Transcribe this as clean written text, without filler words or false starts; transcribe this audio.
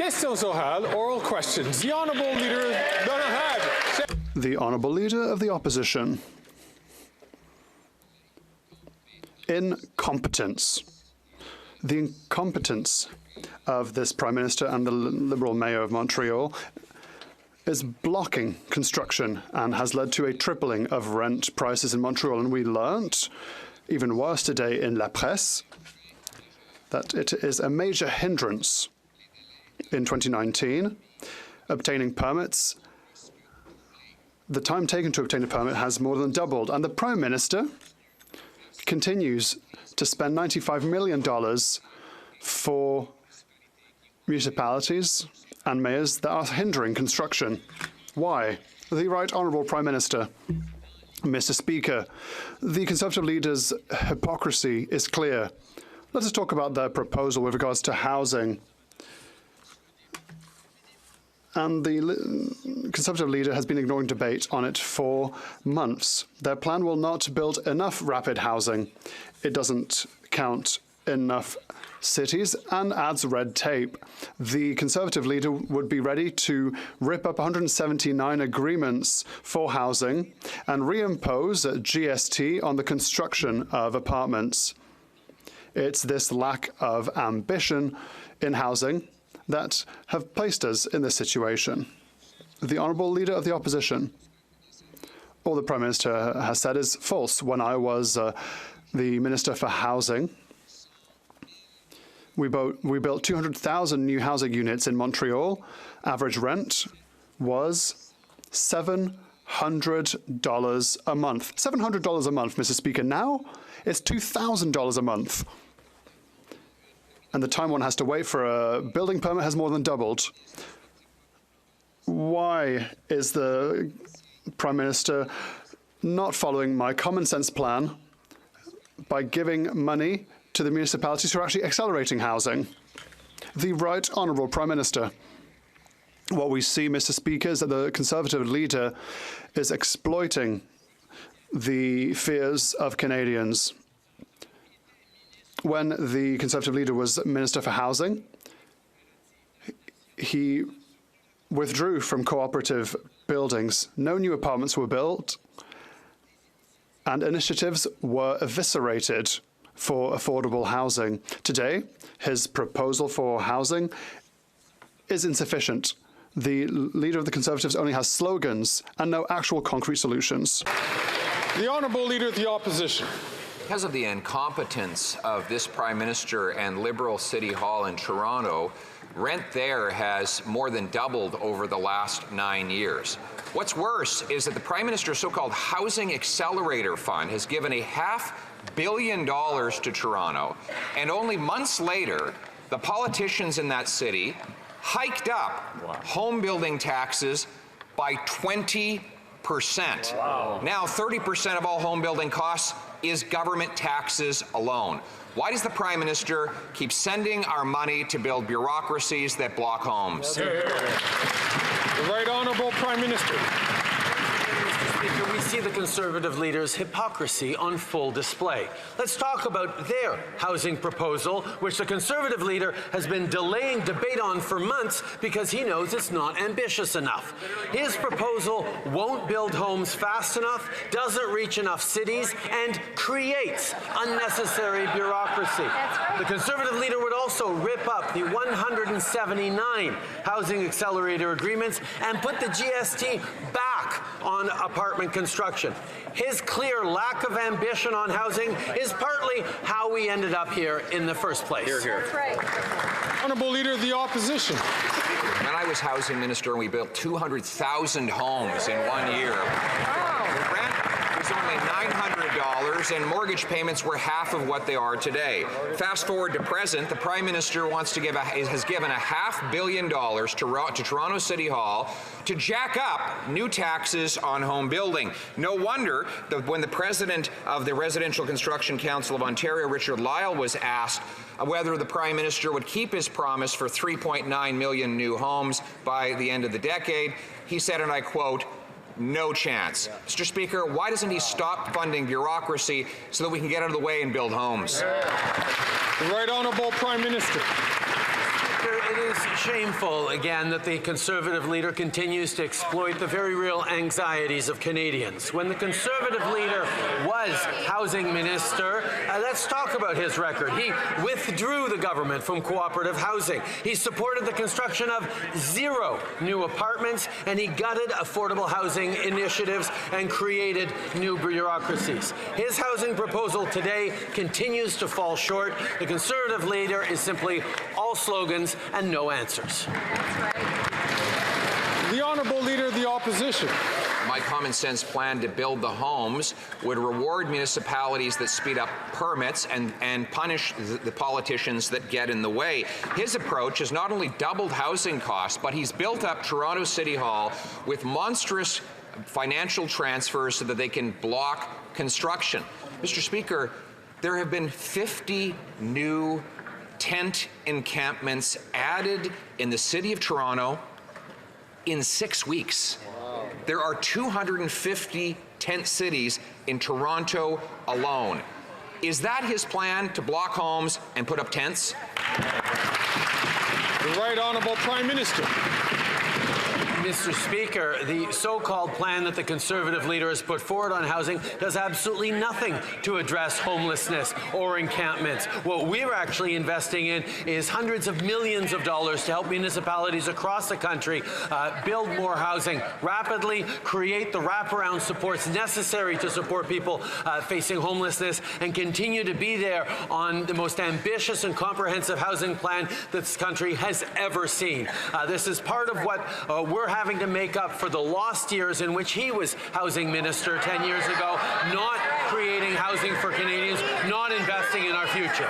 Questions orales, oral questions. The Honourable Leader The Honourable Leader of the Opposition. Incompetence. The incompetence of this Prime Minister and the Liberal Mayor of Montreal is blocking construction and has led to a tripling of rent prices in Montreal. And we learnt, even worse today in La Presse, that it is a major hindrance in 2019. Obtaining permits, the time taken to obtain a permit has more than doubled. And the Prime Minister continues to spend $95 million for municipalities and mayors that are hindering construction. Why? The Right Honourable Prime Minister. Mr. Speaker, the Conservative leader's hypocrisy is clear. Let us talk about their proposal with regards to housing. And the Conservative leader has been ignoring debate on it for months. Their plan will not build enough rapid housing. It doesn't count enough cities and adds red tape. The Conservative leader would be ready to rip up 179 agreements for housing and reimpose GST on the construction of apartments. It's this lack of ambition in housing that have placed us in this situation. The Honourable Leader of the Opposition. All the Prime Minister has said is false. When I was the Minister for Housing, we built 200,000 new housing units in Montreal. Average rent was $700 a month. $700 a month, Mr. Speaker. Now it's $2,000 a month. And the time one has to wait for a building permit has more than doubled. Why is the Prime Minister not following my common sense plan by giving money to the municipalities who are actually accelerating housing? The Right Honourable Prime Minister. What we see, Mr. Speaker, is that the Conservative leader is exploiting the fears of Canadians. When the Conservative leader was Minister for Housing, he withdrew from cooperative buildings. No new apartments were built, and initiatives were eviscerated for affordable housing. Today, his proposal for housing is insufficient. The leader of the Conservatives only has slogans and no actual concrete solutions. The Honourable Leader of the Opposition. Because of the incompetence of this Prime Minister and Liberal City Hall in Toronto, rent there has more than doubled over the last 9 years. What's worse is that the Prime Minister's so-called Housing Accelerator Fund has given $500 million to Toronto, and only months later, the politicians in that city hiked up home building taxes by 20%. Wow. Now 30% of all home building costs is government taxes alone. Why does the Prime Minister keep sending our money to build bureaucracies that block homes? The Right Honourable Prime Minister. Mr. Speaker, we see the Conservative leader's hypocrisy on full display. Let's talk about their housing proposal, which the Conservative leader has been delaying debate on for months because he knows it's not ambitious enough. His proposal won't build homes fast enough, doesn't reach enough cities, and creates unnecessary bureaucracy. The Conservative leader would also rip up the 179 housing accelerator agreements and put the GST back on apartment construction. His clear lack of ambition on housing is partly how we ended up here in the first place. Hear, hear. That's right. Honourable Leader of the Opposition. When I was housing minister, we built 200,000 homes in 1 year. Wow. The rent was only $900 and mortgage payments were half of what they are today. Fast forward to present, the Prime Minister wants to has given $500 million to Toronto City Hall to jack up new taxes on home building. No wonder that when the President of the Residential Construction Council of Ontario, Richard Lyle, was asked whether the Prime Minister would keep his promise for 3.9 million new homes by the end of the decade, he said, and I quote, "No chance." Mr. Speaker, why doesn't he stop funding bureaucracy so that we can get out of the way and build homes? The Right Honourable Prime Minister. It is shameful, again, that the Conservative leader continues to exploit the very real anxieties of Canadians. When the Conservative leader was housing minister, let's talk about his record. He withdrew the government from cooperative housing. He supported the construction of 0 new apartments, and he gutted affordable housing initiatives and created new bureaucracies. His housing proposal today continues to fall short. The Conservative leader is simply all slogans and no answers. The Honourable Leader of the Opposition. My common sense plan to build the homes would reward municipalities that speed up permits and punish the politicians that get in the way. His approach has not only doubled housing costs, but he's built up Toronto City Hall with monstrous financial transfers so that they can block construction. Mr. Speaker, there have been 50 new tent encampments added in the City of Toronto in 6 weeks. Wow. There are 250 tent cities in Toronto alone. Is that his plan, to block homes and put up tents? The Right Honourable Prime Minister. Mr. Speaker, the so-called plan that the Conservative leader has put forward on housing does absolutely nothing to address homelessness or encampments. What we're actually investing in is hundreds of millions of dollars to help municipalities across the country build more housing rapidly, create the wraparound supports necessary to support people facing homelessness, and continue to be there on the most ambitious and comprehensive housing plan that this country has ever seen. This is part of what we're having to make up for the lost years in which he was housing minister 10 years ago, not creating housing for Canadians, not investing in our future.